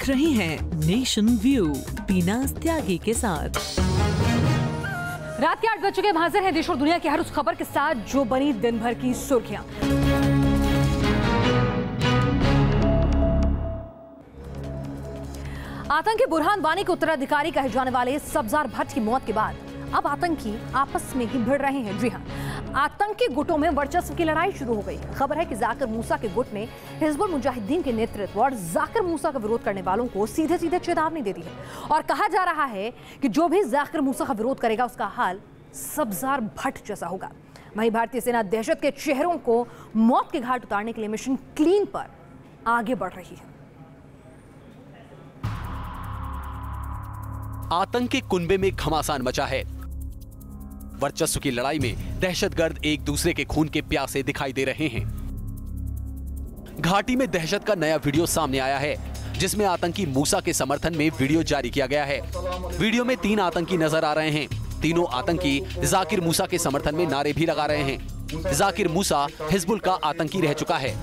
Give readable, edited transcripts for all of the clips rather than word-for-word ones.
देख रहे हैं नेशन व्यू बीना त्यागी के साथ। रात के 8 बज चुके, हाजिर हैं देश और दुनिया की हर उस खबर के साथ जो बनी दिन भर की सुर्खियां। आतंकी बुरहान वानी के उत्तराधिकारी कहे जाने वाले सब्जार भट्ट की मौत के बाद अब आतंकी आपस में ही भिड़ रहे हैं। जी हां, आतंकी गुटों में वर्चस्व की लड़ाई शुरू हो गई। खबर है कि जाकिर मूसा के गुट ने हिजबुल मुजाहिदीन के नेतृत्व और जाकिर मूसा का विरोध करने वालों को सीधे सीधे चेतावनी दे दी है और कहा जा रहा है कि जो भी जाकिर मूसा का विरोध करेगा उसका हाल सब्जार भट्ट जैसा होगा। वहीं भारतीय सेना दहशत के चेहरों को मौत के घाट उतारने के लिए मिशन क्लीन पर आगे बढ़ रही है। आतंक के कुनबे में घमासान मचा है। वर्चस्व की लड़ाई में दहशतगर्द एक दूसरे के खून के प्यासे दिखाई दे रहे हैं। घाटी में दहशत का नया वीडियो सामने आया है जिसमें आतंकी मूसा के समर्थन में वीडियो जारी किया गया है। वीडियो में 3 आतंकी नजर आ रहे हैं। तीनों आतंकी जाकिर मूसा के समर्थन में नारे भी लगा रहे हैं। जाकिर मूसा हिजबुल का आतंकी रह चुका है।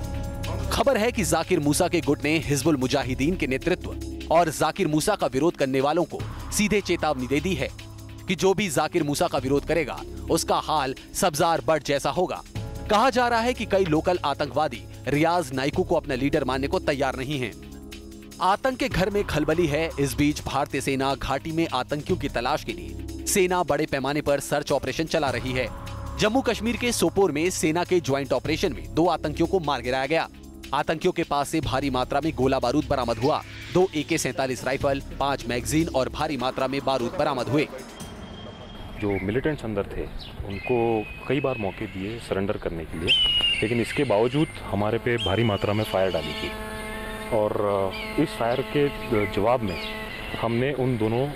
खबर है कि जाकिर मूसा के गुट ने हिजबुल मुजाहिदीन के नेतृत्व और जाकिर मूसा का विरोध करने वालों को सीधे चेतावनी दे दी है कि जो भी जाकिर मूसा का विरोध करेगा उसका हाल सब्जार भट्ट जैसा होगा। कहा जा रहा है कि कई लोकल आतंकवादी रियाज नाइकू को अपना लीडर मानने को तैयार नहीं हैं। आतंक के घर में खलबली है। इस बीच भारतीय सेना घाटी में आतंकियों की तलाश के लिए सेना बड़े पैमाने पर सर्च ऑपरेशन चला रही है। जम्मू कश्मीर के सोपोर में सेना के ज्वाइंट ऑपरेशन में 2 आतंकियों को मार गिराया गया। आतंकियों के पास से भारी मात्रा में गोला बारूद बरामद हुआ। 2 AK-47 राइफल, 5 मैगजीन और भारी मात्रा में बारूद बरामद हुए। जो मिलिटेंट्स अंदर थे उनको कई बार मौके दिए सरेंडर करने के लिए, लेकिन इसके बावजूद हमारे पे भारी मात्रा में फायर डाली थी और इस फायर के जवाब में हमने उन दोनों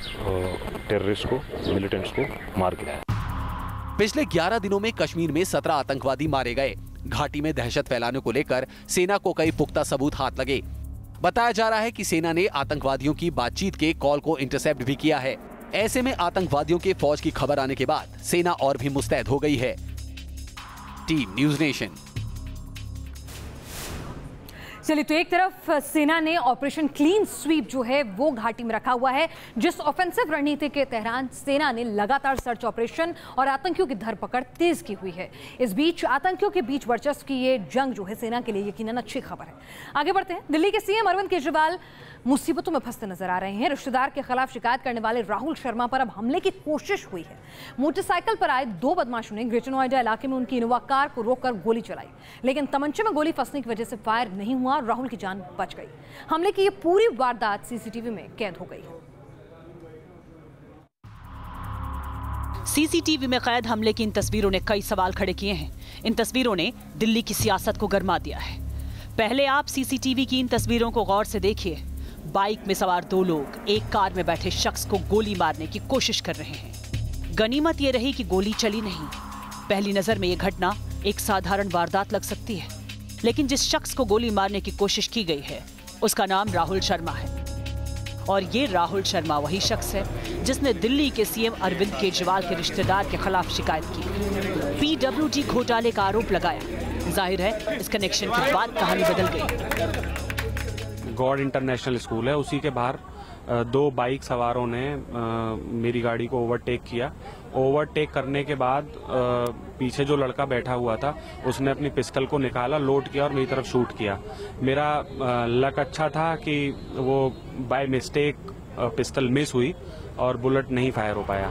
टेररिस्ट को, मिलिटेंट्स को मार गिराया। पिछले 11 दिनों में कश्मीर में 17 आतंकवादी मारे गए। घाटी में दहशत फैलाने को लेकर सेना को कई पुख्ता सबूत हाथ लगे। बताया जा रहा है कि सेना ने आतंकवादियों की बातचीत के कॉल को इंटरसेप्ट भी किया है। ऐसे में आतंकवादियों के फौज की खबर आने के बाद सेना और भी मुस्तैद हो गई है। Team news nation. चलिए, तो एक तरफ सेना ने ऑपरेशन क्लीन स्वीप जो है वो घाटी में रखा हुआ है, जिस ऑफेंसिव रणनीति के तहत सेना ने लगातार सर्च ऑपरेशन और आतंकियों की धरपकड़ तेज की हुई है। इस बीच आतंकियों के बीच वर्चस्व की ये जंग जो है सेना के लिए यकीनन अच्छी खबर है। आगे बढ़ते हैं। दिल्ली के सीएम अरविंद केजरीवाल मुसीबतों में फंसते नजर आ रहे हैं। रिश्तेदार के खिलाफ शिकायत करने वाले राहुल शर्मा पर अब हमले की कोशिश हुई है। मोटरसाइकिल पर आए 2 बदमाशों ने ग्रेटर नोएडा इलाके में उनकी इनोवा कार को रोककर गोली चलाई, लेकिन तमंचे में गोली फंसने की वजह से फायर नहीं हुआ। राहुल की जान बच गई। हमले की ये पूरी वारदात सीसीटीवी में कैद हो गई। सीसीटीवी में कैद हमले की इन तस्वीरों ने कई सवाल खड़े किए हैं। इन तस्वीरों ने दिल्ली की सियासत को गरमा दिया है। पहले आप सीसीटीवी की इन तस्वीरों को गौर से देखिए। बाइक में सवार 2 लोग एक कार में बैठे शख्स को गोली मारने की कोशिश कर रहे हैं। गनीमत ये रही कि गोली चली नहीं। पहली नजर में यह घटना एक साधारण वारदात लग सकती है, लेकिन जिस शख्स को गोली मारने की कोशिश की गई है उसका नाम राहुल शर्मा है। और ये राहुल शर्मा वही शख्स है जिसने दिल्ली के सीएम अरविंद केजरीवाल के रिश्तेदार के खिलाफ शिकायत की, PWD घोटाले का आरोप लगाया। जाहिर है इस कनेक्शन के बाद कहानी बदल गई। गॉड इंटरनेशनल स्कूल है, उसी के बाहर 2 बाइक सवारों ने मेरी गाड़ी को ओवरटेक किया। ओवरटेक करने के बाद पीछे जो लड़का बैठा हुआ था उसने अपनी पिस्टल को निकाला, लोड किया और मेरी तरफ शूट किया। मेरा लक अच्छा था कि वो बाय मिस्टेक पिस्टल मिस हुई और बुलेट नहीं फायर हो पाया।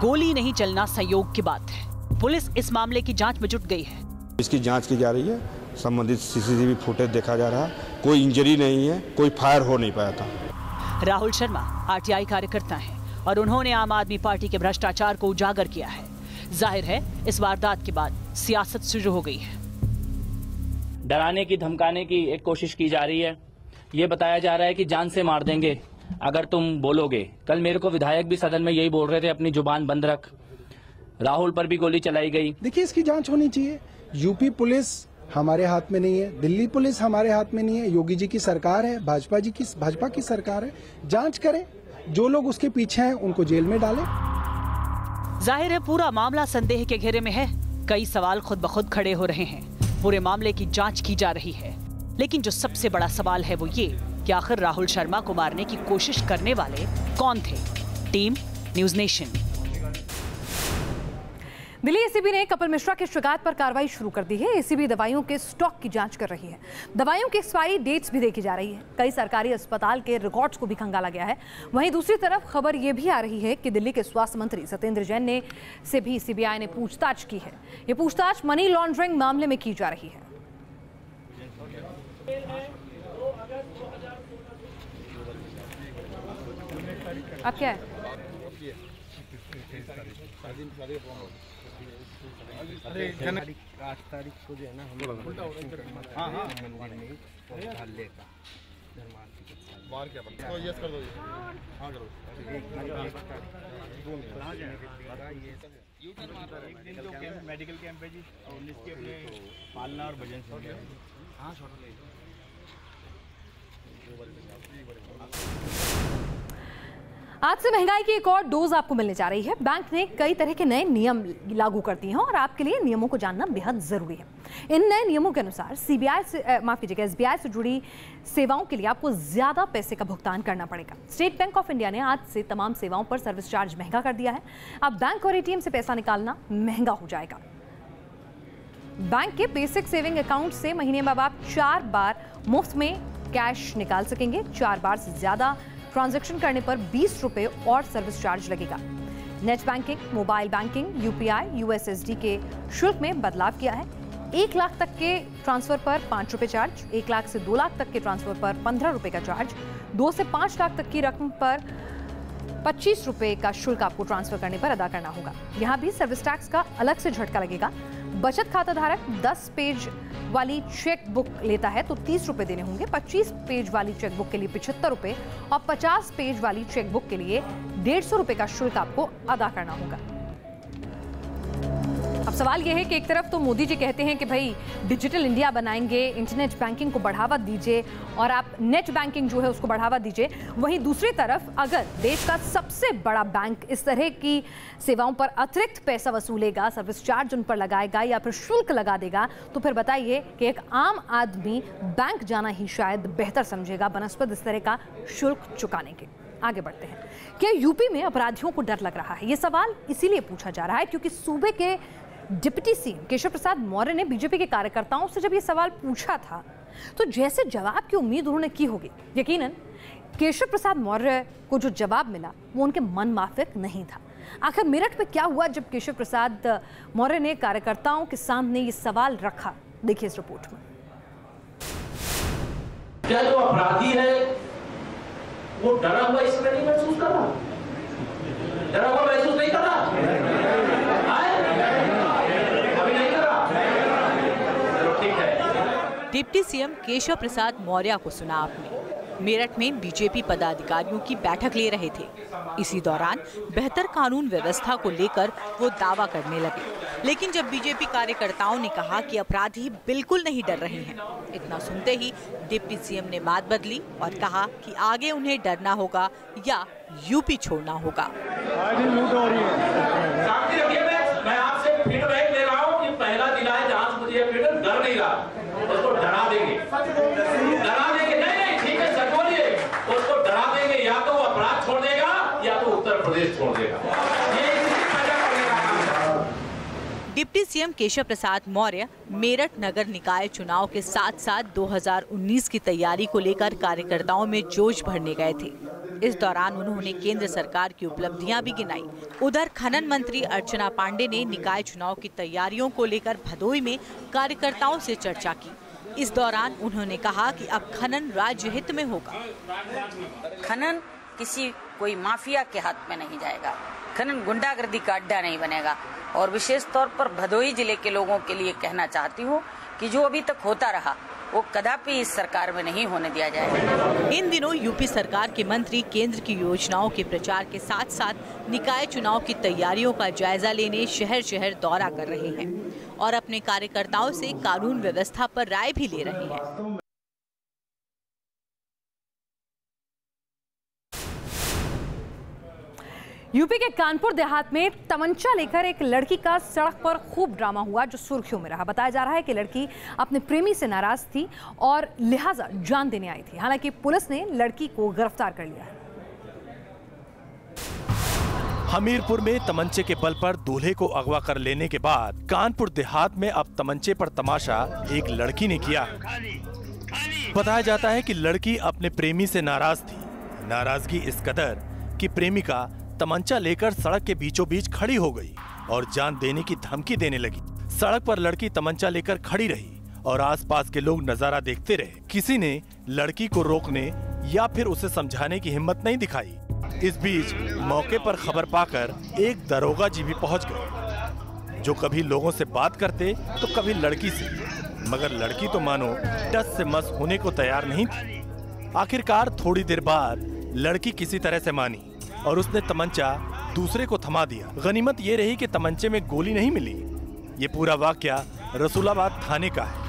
गोली नहीं चलना संयोग की बात है। पुलिस इस मामले की जांच में जुट गई है। इसकी जांच की जा रही है। संबंधित सीसीटीवी फुटेज देखा जा रहा है। कोई इंजरी नहीं है, कोई फायर हो नहीं पाया था। राहुल शर्मा आरटीआई कार्यकर्ता हैं और उन्होंने आम आदमी पार्टी के भ्रष्टाचार को उजागर किया है। जाहिर है इस वारदात के बाद सियासत शुरू हो गई है। डराने की, धमकाने की एक कोशिश की जा रही है। ये बताया जा रहा है कि जान से मार देंगे अगर तुम बोलोगे। कल मेरे को विधायक भी सदन में यही बोल रहे थे, अपनी जुबान बंद रख। राहुल पर भी गोली चलाई गई। देखिए, इसकी जांच होनी चाहिए। यूपी पुलिस हमारे हाथ में नहीं है, दिल्ली पुलिस हमारे हाथ में नहीं है। योगी जी की सरकार है, भाजपा की सरकार है। जांच करें, जो लोग उसके पीछे हैं उनको जेल में डालें। जाहिर है पूरा मामला संदेह के घेरे में है। कई सवाल खुद ब खुद खड़े हो रहे हैं। पूरे मामले की जांच की जा रही है, लेकिन जो सबसे बड़ा सवाल है वो ये कि आखिर राहुल शर्मा को मारने की कोशिश करने वाले कौन थे। Team news nation. Delhi ACB ने कपिल मिश्रा की शिकायत पर कार्रवाई शुरू कर दी है। एसीबी दवाइयों के स्टॉक की जांच कर रही है। दवाइयों की एक्सपायरी डेट्स भी देखी जा रही है। कई सरकारी अस्पताल के रिकॉर्ड्स को भी खंगाला गया है। वहीं दूसरी तरफ खबर यह भी आ रही है कि दिल्ली के स्वास्थ्य मंत्री सत्येंद्र जैन से भी सीबीआई ने पूछताछ की है। ये पूछताछ मनी लॉन्ड्रिंग मामले में की जा रही है। अब क्या है? अरे 8 तारीख को जो है ना हम लोग बाहर क्या पड़ता है? यस कर दो। हाँ करो। एक दिन जो मेडिकल कैंप है जी 19 के अपने पालना और भजन सिंह। हाँ आज से महंगाई की एक और डोज आपको मिलने जा रही है। बैंक ने कई तरह के नए नियम लागू कर दिए हैं और आपके लिए नियमों को जानना बेहद जरूरी है। इन नए नियमों के अनुसार एसबीआई से जुड़ी सेवाओं के लिए आपको ज्यादा पैसे का भुगतान करना पड़ेगा। स्टेट बैंक ऑफ इंडिया ने आज से तमाम सेवाओं पर सर्विस चार्ज महंगा कर दिया है। अब बैंक और एटीएम से पैसा निकालना महंगा हो जाएगा। बैंक के बेसिक सेविंग अकाउंट से महीने में अब आप 4 बार मुफ्त में कैश निकाल सकेंगे। 4 बार से ज्यादा ट्रांजैक्शन करने पर 20 रुपए और सर्विस चार्ज लगेगा। Net banking, mobile banking, UPI, USSD के शुल्क में बदलाव किया है। 1 लाख तक के ट्रांसफर पर 5 रुपए चार्ज, 1 लाख से 2 लाख तक के ट्रांसफर पर 15 रुपए का चार्ज, 2 से 5 लाख तक की रकम पर 25 रुपए का शुल्क आपको ट्रांसफर करने पर अदा करना होगा। यहाँ भी सर्विस टैक्स का अलग से झटका लगेगा। बचत खाता धारक 10 पेज वाली चेक बुक लेता है तो 30 रुपए देने होंगे। 25 पेज वाली चेक बुक के लिए 75 रुपए और 50 पेज वाली चेक बुक के लिए 150 रुपए का शुल्क आपको अदा करना होगा। अब सवाल यह है कि एक तरफ तो मोदी जी कहते हैं कि भाई डिजिटल इंडिया बनाएंगे, इंटरनेट बैंकिंग को बढ़ावा दीजिए और आप नेट बैंकिंग जो है उसको बढ़ावा दीजिए। वहीं दूसरी तरफ अगर देश का सबसे बड़ा बैंक इस तरह की सेवाओं पर अतिरिक्त पैसा वसूलेगा, सर्विस चार्ज उन पर लगाएगा या फिर शुल्क लगा देगा, तो फिर बताइए कि एक आम आदमी बैंक जाना ही शायद बेहतर समझेगा बनस्पत इस तरह का शुल्क चुकाने के। आगे बढ़ते हैं। क्या यूपी में अपराधियों को डर लग रहा है? ये सवाल इसीलिए पूछा जा रहा है क्योंकि सूबे के डिप्टी सीएम केशव प्रसाद मौर्य ने बीजेपी के कार्यकर्ताओं से जब ये सवाल पूछा था तो जैसे जवाब की उम्मीद उन्होंने की होगी, यकीनन केशव प्रसाद मौर्य को जो जवाब मिला वो उनके मन माफिक नहीं था। आखिर मेरठ में क्या हुआ जब केशव प्रसाद मौर्य ने कार्यकर्ताओं के सामने ये सवाल रखा, देखिए इस रिपोर्ट में। क्या जो अपराधी है वो डरा हुआ इसमें नहीं महसूस कर रहा? डरा हुआ महसूस नहीं कर रहा? अभी नहीं कर रहा? ठीक है। डिप्टी सीएम केशव प्रसाद मौर्य को सुना आपने। मेरठ में बीजेपी पदाधिकारियों की बैठक ले रहे थे। इसी दौरान बेहतर कानून व्यवस्था को लेकर वो दावा करने लगे, लेकिन जब बीजेपी कार्यकर्ताओं ने कहा कि अपराधी बिल्कुल नहीं डर रहे हैं, इतना सुनते ही डिप्टी सीएम ने बात बदली और कहा कि आगे उन्हें डरना होगा या यूपी छोड़ना होगा। मैं आपसे फीडबैक ले रहा हूँ कि पहला जिला है जहाँ से मुझे फीडबैक डर नहीं रहा, उसको डरा देंगे, डरा देंगे। नहीं ठीक है, सच बोलिए, उसको डरा देंगे, या तो वो अपराध छोड़ देगा या तो उत्तर प्रदेश छोड़ देगा। डिप्टी सीएम केशव प्रसाद मौर्य मेरठ नगर निकाय चुनाव के साथ साथ 2019 की तैयारी को लेकर कार्यकर्ताओं में जोश भरने गए थे। इस दौरान उन्होंने केंद्र सरकार की उपलब्धियां भी गिनाई। उधर खनन मंत्री अर्चना पांडे ने निकाय चुनाव की तैयारियों को लेकर भदोई में कार्यकर्ताओं से चर्चा की। इस दौरान उन्होंने कहा कि अब खनन राज्य हित में होगा। खनन किसी कोई माफिया के हाथ में नहीं जाएगा, खनन गुंडागर्दी का अड्डा नहीं बनेगा। और विशेष तौर पर भदोई जिले के लोगों के लिए कहना चाहती हूँ कि जो अभी तक होता रहा वो कदापि इस सरकार में नहीं होने दिया जाएगा। इन दिनों यूपी सरकार के मंत्री केंद्र की योजनाओं के प्रचार के साथ साथ निकाय चुनाव की तैयारियों का जायजा लेने शहर शहर दौरा कर रहे हैं और अपने कार्यकर्ताओं से कानून व्यवस्था पर राय भी ले रहे हैं। यूपी के कानपुर देहात में तमंचा लेकर एक लड़की का सड़क पर खूब ड्रामा हुआ जो सुर्खियों में रहा। बताया जा रहा है कि लड़की अपने प्रेमी से नाराज थी और लिहाजा जान देने आई थी। हालांकि पुलिस ने लड़की को गिरफ्तार कर लिया है। हमीरपुर में तमंचे के बल पर दूल्हे को अगवा कर लेने के बाद कानपुर देहात में अब तमंचे पर तमाशा एक लड़की ने किया। बताया जाता है कि लड़की अपने प्रेमी से नाराज थी। नाराजगी इस कदर कि प्रेमिका तमंचा लेकर सड़क के बीचों बीच खड़ी हो गई और जान देने की धमकी देने लगी। सड़क पर लड़की तमंचा लेकर खड़ी रही और आसपास के लोग नजारा देखते रहे। किसी ने लड़की को रोकने या फिर उसे समझाने की हिम्मत नहीं दिखाई। इस बीच मौके पर खबर पाकर एक दरोगा जी भी पहुंच गए, जो कभी लोगों से बात करते तो कभी लड़की से, मगर लड़की तो मानो टस से मस होने को तैयार नहीं थी। आखिरकार थोड़ी देर बाद लड़की किसी तरह से मानी और उसने तमंचा दूसरे को थमा दिया। गनीमत ये रही कि तमंचे में गोली नहीं मिली। ये पूरा वाकया रसूलाबाद थाने का है।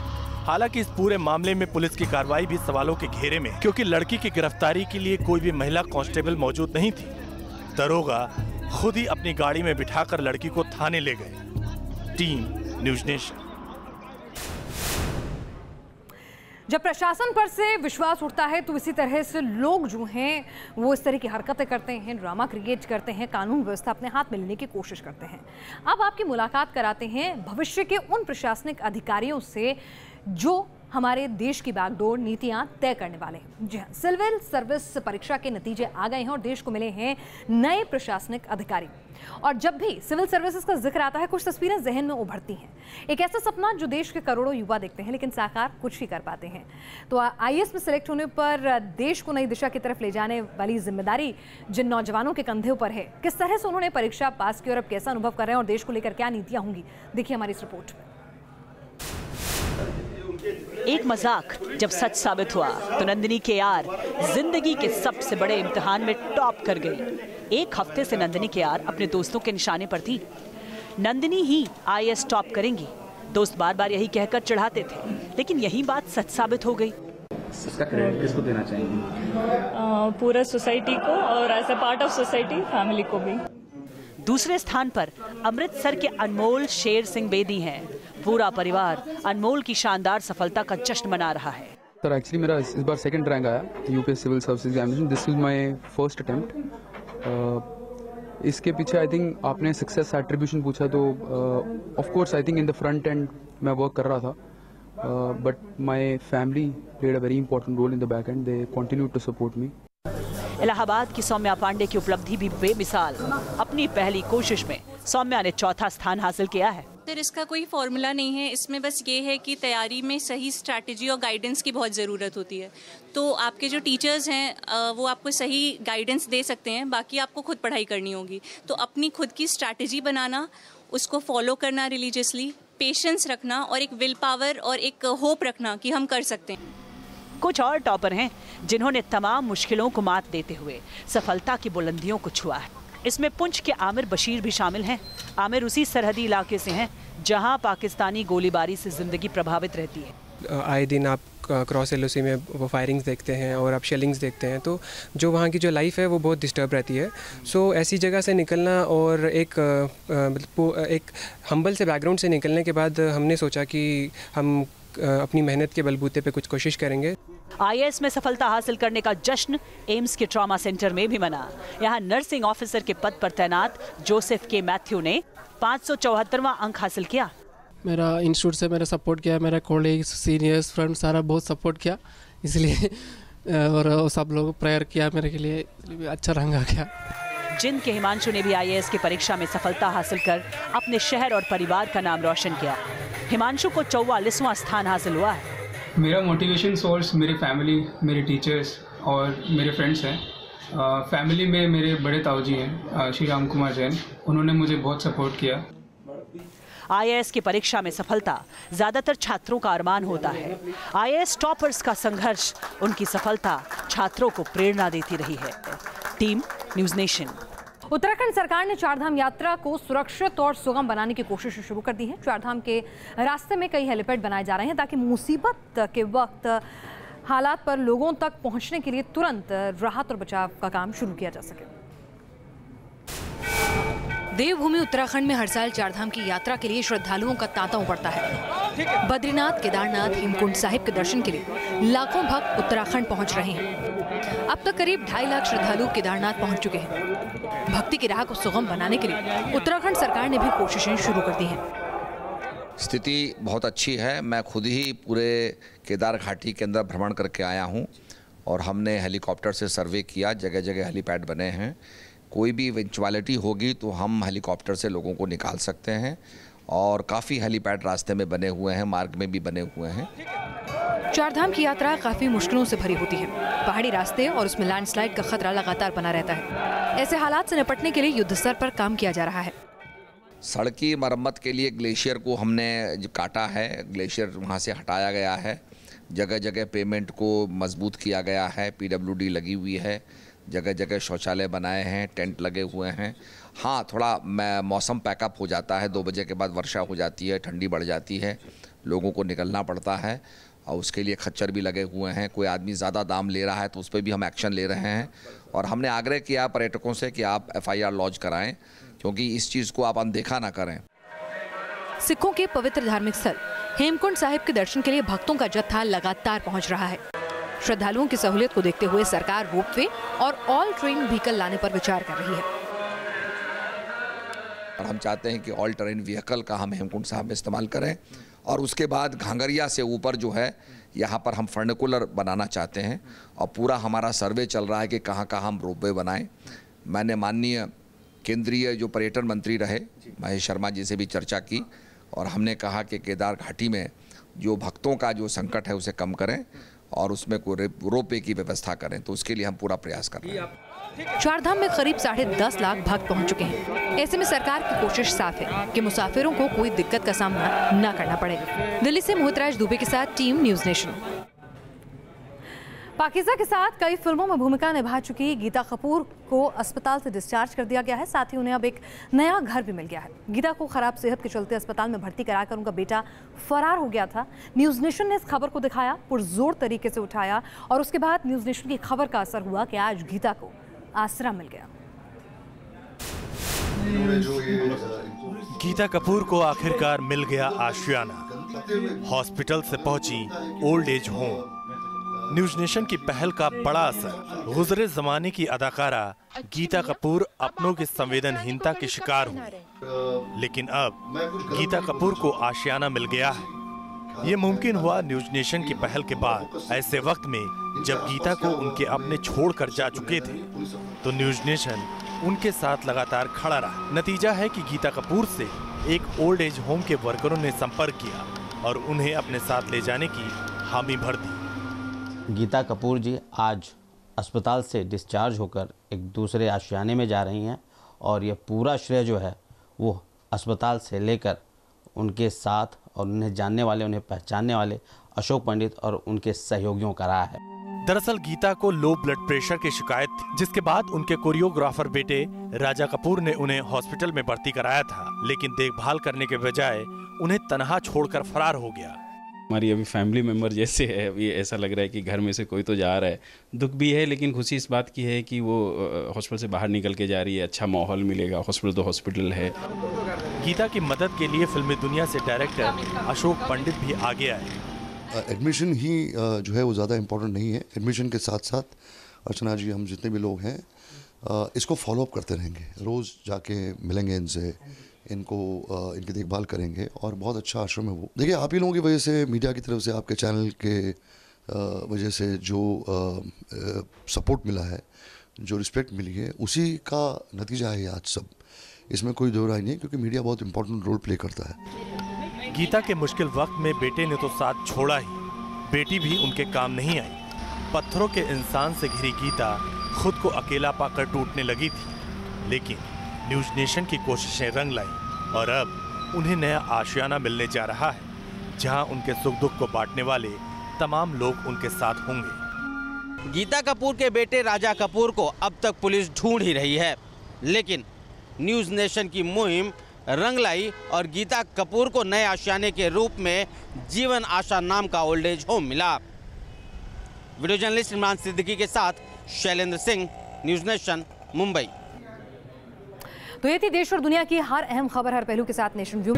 हालांकि इस पूरे मामले में पुलिस की कार्रवाई भी सवालों के घेरे में, क्योंकि लड़की की गिरफ्तारी के लिए कोई भी महिला कांस्टेबल मौजूद नहीं थी। दरोगा खुद ही अपनी गाड़ी में बिठाकर लड़की को थाने ले गए। Team news nation. जब प्रशासन पर से विश्वास उठता है तो इसी तरह से लोग जो हैं वो इस तरह की हरकतें करते हैं, ड्रामा क्रिएट करते हैं, कानून व्यवस्था अपने हाथ में लेने की कोशिश करते हैं। अब आपकी मुलाकात कराते हैं भविष्य के उन प्रशासनिक अधिकारियों से जो हमारे देश की बागडोर नीतियां तय करने वाले हैं। जी हाँ, सिविल सर्विस परीक्षा के नतीजे आ गए हैं और देश को मिले हैं नए प्रशासनिक अधिकारी। और जब भी सिविल सर्विसेज का जिक्र आता है कुछ तस्वीरें जहन में उभरती हैं। एक ऐसा सपना जो देश के करोड़ों युवा देखते हैं लेकिन साकार कुछ ही कर पाते हैं। तो आईएएस में सिलेक्ट होने पर देश को नई दिशा की तरफ ले जाने वाली जिम्मेदारी जिन नौजवानों के कंधों पर है, किस तरह से उन्होंने परीक्षा पास की और अब कैसा अनुभव कर रहे हैं और देश को लेकर क्या नीतियां होंगी, देखिए हमारी इस रिपोर्ट में। एक मजाक जब सच साबित हुआ तो नंदिनी केआर जिंदगी के सबसे बड़े इम्तिहान में टॉप कर गई। एक हफ्ते से नंदिनी केआर अपने दोस्तों के निशाने पर थी। नंदिनी ही आईएएस टॉप करेंगी, दोस्त बार बार यही कहकर चढ़ाते थे, लेकिन यही बात सच साबित हो गई। इसका क्रेडिट किसको देना चाहेंगे? पूरा सोसाइटी को और as a part of society family को भी। दूसरे स्थान पर अमृतसर के अनमोल शेर सिंह बेदी हैं। पूरा परिवार अनमोल की शानदार सफलता का जश्न मना रहा है। सर एक्चुअली मेरा इस बार सेकंड रैंक आया UPSC civil service examination. This is my first attempt. इसके पीछे आई थिंक आपने सक्सेस एट्रीब्यूशन पूछा तो of course I think in the front end मैं वर्क कर रहा था, but my family played a very important role in the back end. They continue to support me. Allahabad की सौम्या पांडे की उपलब्धि भी बेमिसाल। अपनी पहली कोशिश में सौम्या ने चौथा स्थान हासिल किया है। सर इसका कोई फॉर्मूला नहीं है, इसमें बस ये है कि तैयारी में सही स्ट्रैटेजी और गाइडेंस की बहुत ज़रूरत होती है। तो आपके जो टीचर्स हैं वो आपको सही गाइडेंस दे सकते हैं, बाकी आपको खुद पढ़ाई करनी होगी। तो अपनी खुद की स्ट्रैटेजी बनाना, उसको फॉलो करना रिलीजियसली, पेशेंस रखना और एक विल पावर और एक होप रखना कि हम कर सकते हैं। कुछ और टॉपर हैं जिन्होंने तमाम मुश्किलों को मात देते हुए सफलता की बुलंदियों को छुआ है। इसमें पुंछ के आमिर बशीर भी शामिल हैं। आमिर उसी सरहदी इलाके से हैं जहां पाकिस्तानी गोलीबारी से जिंदगी प्रभावित रहती है। आए दिन आप क्रॉस एलओसी में वो फायरिंग्स देखते हैं और आप शेलिंग्स देखते हैं, तो जो वहाँ की जो लाइफ है वो बहुत डिस्टर्ब रहती है। सो ऐसी जगह से निकलना और एक हम्बल से बैकग्राउंड से निकलने के बाद हमने सोचा कि हम अपनी मेहनत के बलबूते पे कुछ कोशिश करेंगे। आईएएस में सफलता हासिल करने का जश्न एम्स के ट्रॉमा सेंटर में भी मना। यहाँ नर्सिंग ऑफिसर के पद पर तैनात जोसेफ के मैथ्यू ने 574वां अंक हासिल किया। मेरा इंस्टीट्यूट से मेरा सपोर्ट किया, मेरा कॉलेज सीनियर्स फ्रेंड सारा बहुत सपोर्ट किया, इसलिए और सब लोग प्रेयर किया मेरे के लिए, अच्छा रंग आ गया। जिन के हिमांशु ने भी आईएएस की परीक्षा में सफलता हासिल कर अपने शहर और परिवार का नाम रोशन किया। हिमांशु को 44वां स्थान हासिल हुआ है। मेरा मोटिवेशन सोर्स मेरी फैमिली, मेरे टीचर्स और मेरे फ्रेंड्स हैं। फैमिली में मेरे बड़े ताऊजी हैं श्री राम कुमार जैन, उन्होंने मुझे बहुत सपोर्ट किया। आईएएस की परीक्षा में सफलता ज्यादातर छात्रों का अरमान होता है। आईएएस टॉपर्स का संघर्ष, उनकी सफलता छात्रों को प्रेरणा देती रही है। Team news nation. उत्तराखंड सरकार ने चारधाम यात्रा को सुरक्षित और सुगम बनाने की कोशिश शुरू कर दी है। चारधाम के रास्ते में कई हेलीपैड बनाए जा रहे हैं ताकि मुसीबत के वक्त हालात पर लोगों तक पहुंचने के लिए तुरंत राहत और बचाव का काम शुरू किया जा सके। देवभूमि उत्तराखंड में हर साल चारधाम की यात्रा के लिए श्रद्धालुओं का तांता पड़ता है। बद्रीनाथ, केदारनाथ, हेमकुंड साहिब के दर्शन के लिए लाखों भक्त उत्तराखंड पहुंच रहे हैं। अब तक करीब 2.5 लाख श्रद्धालु केदारनाथ पहुंच चुके हैं। भक्ति की राह को सुगम बनाने के लिए उत्तराखंड सरकार ने भी कोशिशें शुरू कर दी हैं। स्थिति बहुत अच्छी है। मैं खुद ही पूरे केदार घाटी के अंदर भ्रमण करके आया हूं और हमने हेलीकॉप्टर से सर्वे किया। जगह जगह हेलीपैड बने हैं। कोई भी इवेंचुअलिटी होगी तो हम हेलीकॉप्टर से लोगों को निकाल सकते हैं और काफ़ी हेलीपैड रास्ते में बने हुए हैं, मार्ग में भी बने हुए हैं। चारधाम की यात्रा काफी मुश्किलों से भरी होती है। पहाड़ी रास्ते और उसमें लैंडस्लाइड का खतरा लगातार बना रहता है। ऐसे हालात से निपटने के लिए युद्ध स्तर पर काम किया जा रहा है। सड़क की मरम्मत के लिए ग्लेशियर को हमने काटा है, ग्लेशियर वहाँ से हटाया गया है। जगह जगह पेमेंट को मजबूत किया गया है, PWD लगी हुई है। जगह जगह शौचालय बनाए हैं, टेंट लगे हुए हैं। हाँ, थोड़ा मौसम पैकअप हो जाता है। 2 बजे के बाद वर्षा हो जाती है, ठंडी बढ़ जाती है, लोगों को निकलना पड़ता है और उसके लिए खच्चर भी लगे हुए हैं। कोई आदमी ज़्यादा दाम ले रहा है तो उस पर भी हम एक्शन ले रहे हैं और हमने आग्रह किया पर्यटकों से कि आप FIR लॉन्च कराएं, क्योंकि इस चीज़ को आप अनदेखा ना करें। सिखों के पवित्र धार्मिक स्थल हेमकुंड साहिब के दर्शन के लिए भक्तों का जत्था लगातार पहुंच रहा है। श्रद्धालुओं की सहूलियत को देखते हुए सरकार रोपवे और ऑल ट्रेन व्हीकल लाने पर विचार कर रही है। और हम चाहते हैं कि ऑल टेरेन व्हीकल का हम हेमकुंड साहब में इस्तेमाल करें और उसके बाद घांगरिया से ऊपर जो है यहाँ पर हम फर्निकुलर बनाना चाहते हैं और पूरा हमारा सर्वे चल रहा है कि कहाँ कहाँ हम रोपवे बनाएं। मैंने माननीय केंद्रीय जो पर्यटन मंत्री रहे महेश शर्मा जी से भी चर्चा की और हमने कहा कि केदार घाटी में जो भक्तों का जो संकट है उसे कम करें और उसमें कोई रोपवे की व्यवस्था करें, तो उसके लिए हम पूरा प्रयास कर रहे हैं। चारधाम में करीब 10.5 लाख भक्त पहुंच चुके हैं। ऐसे में सरकार की कोशिश साफ है कि मुसाफिरों को कोई दिक्कत का सामना न करना पड़े। दिल्ली से मोहितराज दुबे के साथ टीम न्यूज़ नेशन। पाकिज़ा के साथ कई फिल्मों में भूमिका निभा चुकी गीता कपूर को अस्पताल से डिस्चार्ज कर दिया गया है। साथ ही उन्हें अब एक नया घर भी मिल गया है। गीता को खराब सेहत के चलते अस्पताल में भर्ती कराकर उनका बेटा फरार हो गया था। न्यूज़ नेशन ने इस खबर को दिखाया, पुरजोर तरीके से उठाया और उसके बाद न्यूज़ नेशन की खबर का असर हुआ कि आज गीता को आसरा मिल गया। गीता कपूर को आखिरकार मिल गया आशियाना। हॉस्पिटल से पहुंची old age home. News nation की पहल का बड़ा असर। गुज़रे जमाने की अदाकारा गीता कपूर अपनों की संवेदनहीनता के शिकार हुई, लेकिन अब गीता कपूर को आशियाना मिल गया है। ये मुमकिन हुआ न्यूज़ नेशन की पहल के बाद। ऐसे वक्त में जब गीता को उनके अपने छोड़कर जा चुके थे तो न्यूज़ नेशन उनके साथ लगातार खड़ा रहा। नतीजा है कि गीता कपूर से एक ओल्ड एज होम के वर्करों ने संपर्क किया और उन्हें अपने साथ ले जाने की हामी भर दी। गीता कपूर जी आज अस्पताल से डिस्चार्ज होकर एक दूसरे आशियाने में जा रही हैं और ये पूरा श्रेय जो है वो अस्पताल से लेकर उनके साथ और उन्हें जानने वाले, उन्हें पहचानने वाले अशोक पंडित और उनके सहयोगियों का रहा है। दरअसल गीता को लो ब्लड प्रेशर की शिकायत थी, जिसके बाद उनके कोरियोग्राफर बेटे राजा कपूर ने उन्हें हॉस्पिटल में भर्ती कराया था, लेकिन देखभाल करने के बजाय उन्हें तनहा छोड़कर फरार हो गया। हमारी अभी फैमिली मेम्बर जैसे है। अभी ऐसा लग रहा है कि घर में से कोई तो जा रहा है। दुख भी है, लेकिन खुशी इस बात की है कि वो हॉस्पिटल से बाहर निकल के जा रही है। अच्छा माहौल मिलेगा, हॉस्पिटल तो हॉस्पिटल है। गीता की मदद के लिए फिल्मी दुनिया से डायरेक्टर अशोक पंडित भी आगे आए। एडमिशन ही जो है वो ज़्यादा इम्पोर्टेंट नहीं है। एडमिशन के साथ साथ अर्चना जी, हम जितने भी लोग हैं इसको फॉलोअप करते रहेंगे। रोज़ जाके मिलेंगे इनसे, इनको इनकी देखभाल करेंगे और बहुत अच्छा आश्रम है वो। देखिए, आप ही लोगों की वजह से, मीडिया की तरफ से, आपके चैनल के वजह से जो सपोर्ट मिला है, जो रिस्पेक्ट मिली है, उसी का नतीजा है आज सब। इसमें कोई दो राय नहीं है, क्योंकि मीडिया बहुत इंपॉर्टेंट रोल प्ले करता है। गीता के मुश्किल वक्त में बेटे ने तो साथ छोड़ा ही, बेटी भी उनके काम नहीं आई। पत्थरों के इंसान से घिरी गीता खुद को अकेला पाकर टूटने लगी थी, लेकिन न्यूज़ नेशन की कोशिशें रंग लाई और अब उन्हें नया आशियाना मिलने जा रहा है, जहां उनके सुख दुख को बांटने वाले तमाम लोग उनके साथ होंगे। गीता कपूर के बेटे राजा कपूर को अब तक पुलिस ढूंढ ही रही है, लेकिन न्यूज़ नेशन की मुहिम रंग लाई और गीता कपूर को नए आशियाने के रूप में जीवन आशा नाम का ओल्ड एज होम मिला। वीडियो जर्नलिस्ट इमरान सिद्दीकी के साथ शैलेंद्र सिंह, न्यूज़ नेशन, मुंबई। तो ये थी देश और दुनिया की हर अहम खबर हर पहलू के साथ नेशन व्यू।